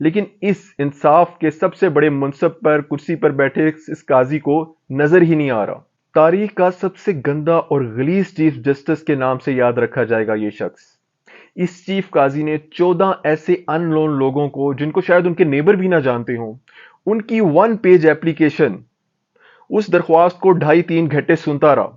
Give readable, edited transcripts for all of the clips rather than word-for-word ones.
لیکن اس انصاف کے سب سے بڑے منصب پر کرسی پر بیٹھے اس قاضی کو نظر ہی نہیں آ رہا۔ تاریخ کا سب سے گندا اور غلیظ چیف جسٹس کے نام سے یاد رکھا جائے گا یہ شخص۔ اس چیف قاضی نے 14 ایسے ان نون لوگوں کو، جن کو شاید ان کے نیبر بھی نہ جانتے ہوں، ان کی 1 پیج ایپلیکیشن، اس درخواست کو 2.5-3 گھنٹے سنتا رہا۔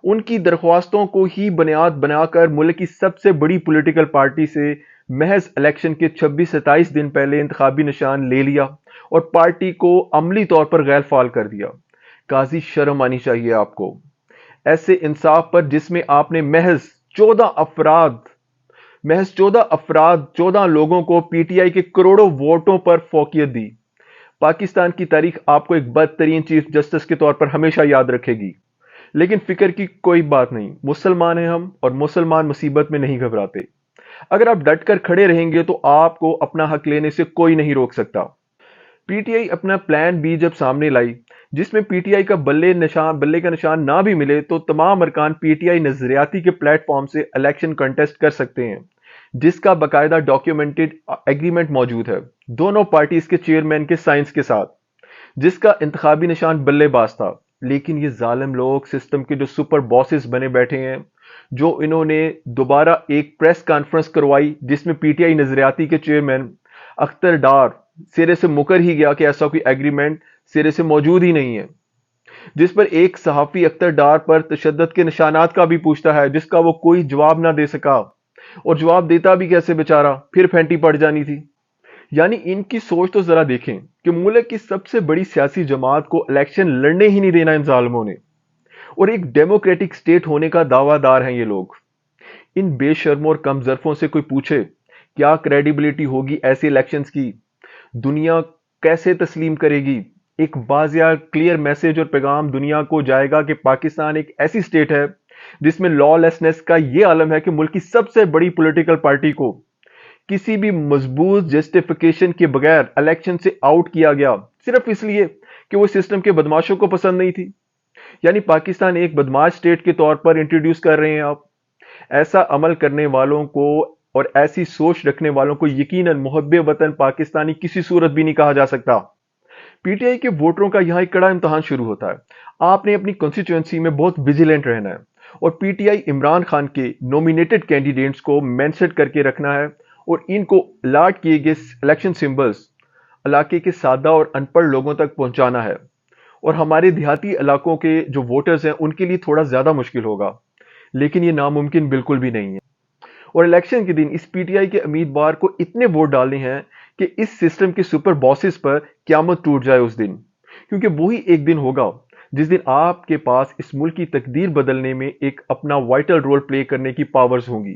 ان کی درخواستوں کو ہی بنیاد بنا کر ملک کی سب سے بڑی پولیٹیکل پارٹی سے محض الیکشن کے 26-27 دن پہلے انتخابی نشان لے لیا اور پارٹی کو عملی طور پر غیر فعال کر دیا۔ قاضی، شرم آنی چاہیے آپ کو ایسے انصاف پر، جس میں آپ نے محض 14 لوگوں کو پی ٹی آئی کے کروڑوں ووٹوں پر فوقیت دی۔ پاکستان کی تاریخ آپ کو ایک بدترین چیف جسٹس کے طور پر ہمیشہ یاد رکھے گی، لیکن فکر کی کوئی بات نہیں، مسلمان ہیں ہم، اور مسلمان مصیبت میں نہیں گھبراتے۔ اگر آپ ڈٹ کر کھڑے رہیں گے تو آپ کو اپنا حق لینے سے کوئی نہیں روک سکتا۔ پی ٹی آئی اپنا پلان بی جب سامنے لائی، جس میں پی ٹی آئی کا بلے کا نشان نہ بھی ملے تو تمام ارکان پی ٹی آئی نظریاتی کے پلیٹ فارم سے الیکشن کنٹیسٹ کر سکتے ہیں، جس کا باقاعدہ ڈاکیومنٹڈ ایگریمنٹ موجود ہے دونوں پارٹیز کے چیئرمین کے سائنس کے ساتھ، جس کا انتخابی نشان بلے باز تھا۔ لیکن یہ ظالم لوگ سسٹم کے جو سپر باسز بنے بیٹھے ہیں، جو انہوں نے دوبارہ ایک پریس کانفرنس کروائی جس میں پی ٹی آئی نظریاتی کے چیئرمین اختر ڈار سرے سے مکر ہی گیا کہ ایسا کوئی ایگریمنٹ سرے سے موجود ہی نہیں ہے، جس پر ایک صحافی اختر ڈار پر تشدد کے نشانات کا بھی پوچھتا ہے، جس کا وہ کوئی جواب نہ دے سکا، اور جواب دیتا بھی کیسے بیچارہ، پھر پھینٹی پڑ جانی تھی۔ یعنی ان کی سوچ تو ذرا دیکھیں کہ ملک کی سب سے بڑی سیاسی جماعت کو الیکشن لڑنے ہی نہیں دینا ان ظالموں نے، اور ایک ڈیموکریٹک سٹیٹ ہونے کا دعویٰ دار ہیں یہ لوگ۔ ان بے شرموں اور کم ظرفوں سے کوئی پوچھے کیا کریڈیبلٹی ہوگی ایسے الیکشنز کی؟ دنیا کیسے تسلیم کرے گی؟ ایک واضح کلیئر میسج اور پیغام دنیا کو جائے گا کہ پاکستان ایک ایسی سٹیٹ ہے جس میں لا لیسنس کا یہ عالم ہے کہ ملک کی سب سے بڑی پولیٹیکل پارٹی کو کسی بھی مضبوط جسٹیفیکیشن کے بغیر الیکشن سے آؤٹ کیا گیا، صرف اس لیے کہ وہ سسٹم کے بدماشوں کو پسند نہیں تھی۔ یعنی پاکستان ایک بدماش سٹیٹ کے طور پر انٹروڈیوس کر رہے ہیں آپ۔ ایسا عمل کرنے والوں کو اور ایسی سوچ رکھنے والوں کو یقیناً محب وطن پاکستانی کسی صورت بھی نہیں کہا جا سکتا۔ پی ٹی آئی کے ووٹروں کا یہاں ایک کڑا امتحان شروع ہوتا ہے۔ آپ نے اپنی کنسٹیچوئنسی میں بہت ویجیلنٹ رہنا ہے اور P T I Imran Khan کے نومینیٹڈ کینڈیڈیٹس کو مینشن کر کے رکھنا ہے، اور ان کو الاٹ کیے گئے الیکشن سمبلز علاقے کے سادہ اور ان پڑھ لوگوں تک پہنچانا ہے، اور ہمارے دیہاتی علاقوں کے جو ووٹرز ہیں ان کے لیے تھوڑا زیادہ مشکل ہوگا، لیکن یہ ناممکن بالکل بھی نہیں ہے۔ اور الیکشن کے دن اس پی ٹی آئی کے امیدوار کو اتنے ووٹ ڈالنے ہیں کہ اس سسٹم کے سپر باسز پر قیامت ٹوٹ جائے اس دن، کیونکہ وہی ایک دن ہوگا جس دن آپ کے پاس اس ملک کی تقدیر بدلنے میں ایک اپنا وائٹل رول پلے کرنے کی پاورز ہوں گی۔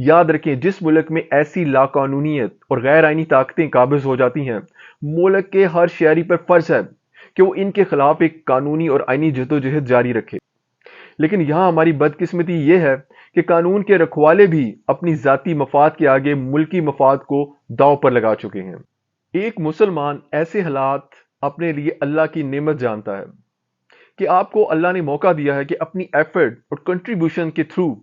یاد رکھیں، جس ملک میں ایسی لاقانونیت اور غیر آئینی طاقتیں قابض ہو جاتی ہیں، ملک کے ہر شہری پر فرض ہے کہ وہ ان کے خلاف ایک قانونی اور آئینی جدوجہد جاری رکھے۔ لیکن یہاں ہماری بدقسمتی یہ ہے کہ قانون کے رکھوالے بھی اپنی ذاتی مفاد کے آگے ملکی مفاد کو داؤ پر لگا چکے ہیں۔ ایک مسلمان ایسے حالات اپنے لیے اللہ کی نعمت جانتا ہے کہ آپ کو اللہ نے موقع دیا ہے کہ اپنی ایفرٹ اور کنٹریبیوشن کے تھرو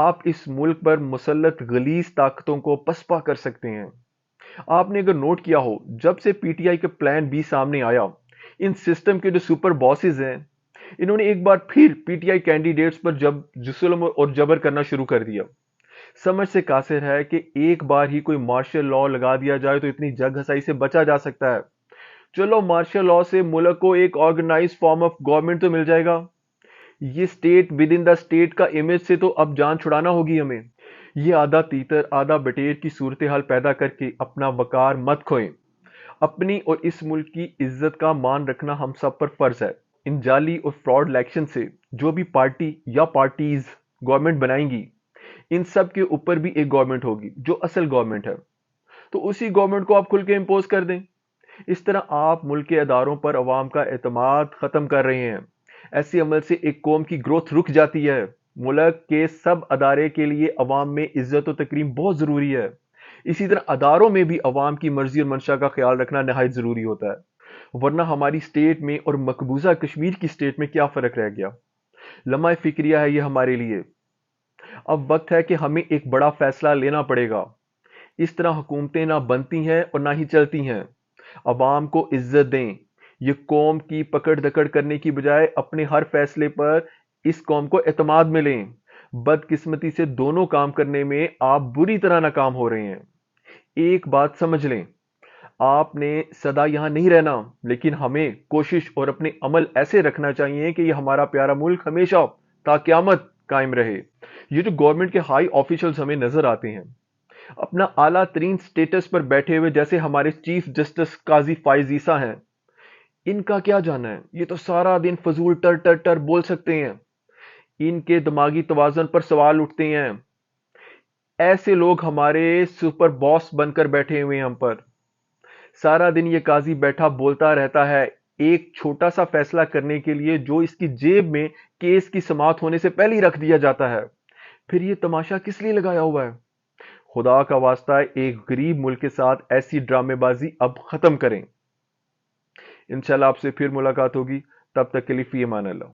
آپ اس ملک پر مسلط غلیظ طاقتوں کو پسپا کر سکتے ہیں۔ آپ نے اگر نوٹ کیا ہو، جب سے پی ٹی آئی کا پلان بی سامنے آیا، ان سسٹم کے جو سپر باسز ہیں، انہوں نے ایک بار پھر پی ٹی آئی کینڈیڈیٹس پر ظلم اور جبر کرنا شروع کر دیا۔ سمجھ سے قاصر ہے کہ ایک بار ہی کوئی مارشل لا لگا دیا جائے تو اتنی جگ ہسائی سے بچا جا سکتا ہے۔ چلو مارشل لا سے ملک کو ایک آرگنائز فارم آف گورنمنٹ تو مل جائے گا، یہ state with in the state کا امیج سے تو اب جان چھڑانا ہوگی ہمیں۔ یہ آدھا تیتر آدھا بٹیر کی صورتحال پیدا کر کے اپنا وقار مت کھوئیں۔ اپنی اور اس ملک کی عزت کا مان رکھنا ہم سب پر فرض ہے۔ ان جعلی اور فراڈ الیکشن سے جو بھی پارٹی یا پارٹیز گورنمنٹ بنائیں گی، ان سب کے اوپر بھی ایک گورنمنٹ ہوگی جو اصل گورنمنٹ ہے، تو اسی گورنمنٹ کو آپ کھل کے امپوز کر دیں۔ اس طرح آپ ملک کے اداروں پر عوام کا اعتماد ختم کر رہے ہیں۔ ایسے عمل سے ایک قوم کی گروتھ رک جاتی ہے۔ ملک کے سب ادارے کے لیے عوام میں عزت و تکریم بہت ضروری ہے، اسی طرح اداروں میں بھی عوام کی مرضی اور منشا کا خیال رکھنا نہایت ضروری ہوتا ہے، ورنہ ہماری سٹیٹ میں اور مقبوضہ کشمیر کی سٹیٹ میں کیا فرق رہ گیا؟ لمحہ فکریہ ہے یہ ہمارے لیے۔ اب وقت ہے کہ ہمیں ایک بڑا فیصلہ لینا پڑے گا۔ اس طرح حکومتیں نہ بنتی ہیں اور نہ ہی چلتی ہیں۔ عوام کو عزت دیں، یہ قوم کی پکڑ دکڑ کرنے کی بجائے اپنے ہر فیصلے پر اس قوم کو اعتماد میں لیں۔ بدقسمتی سے دونوں کام کرنے میں آپ بری طرح ناکام ہو رہے ہیں۔ ایک بات سمجھ لیں، آپ نے سدا یہاں نہیں رہنا، لیکن ہمیں کوشش اور اپنے عمل ایسے رکھنا چاہیے کہ یہ ہمارا پیارا ملک ہمیشہ تا قیامت قائم رہے۔ یہ جو گورنمنٹ کے ہائی آفیشلز ہمیں نظر آتے ہیں، اپنا اعلیٰ ترین سٹیٹس پر بیٹھے ہوئے، جیسے ہمارے چیف جسٹس قاضی فائز عیسیٰ ہیں، ان کا کیا جانا ہے؟ یہ تو سارا دن فضول ٹر ٹر ٹر بول سکتے ہیں۔ ان کے دماغی توازن پر سوال اٹھتے ہیں۔ ایسے لوگ ہمارے سپر باس بن کر بیٹھے ہوئے ہیں ہم پر۔ سارا دن یہ قاضی بیٹھا بولتا رہتا ہے ایک چھوٹا سا فیصلہ کرنے کے لیے جو اس کی جیب میں کیس کی سماعت ہونے سے پہلے ہی رکھ دیا جاتا ہے۔ پھر یہ تماشا کس لیے لگایا ہوا ہے؟ خدا کا واسطہ ایک غریب ملک کے ساتھ ایسی ڈرامے بازی اب ختم کریں۔ انشاءاللہ آپ سے پھر ملاقات ہوگی، تب تک کے لیے فی امان اللہ۔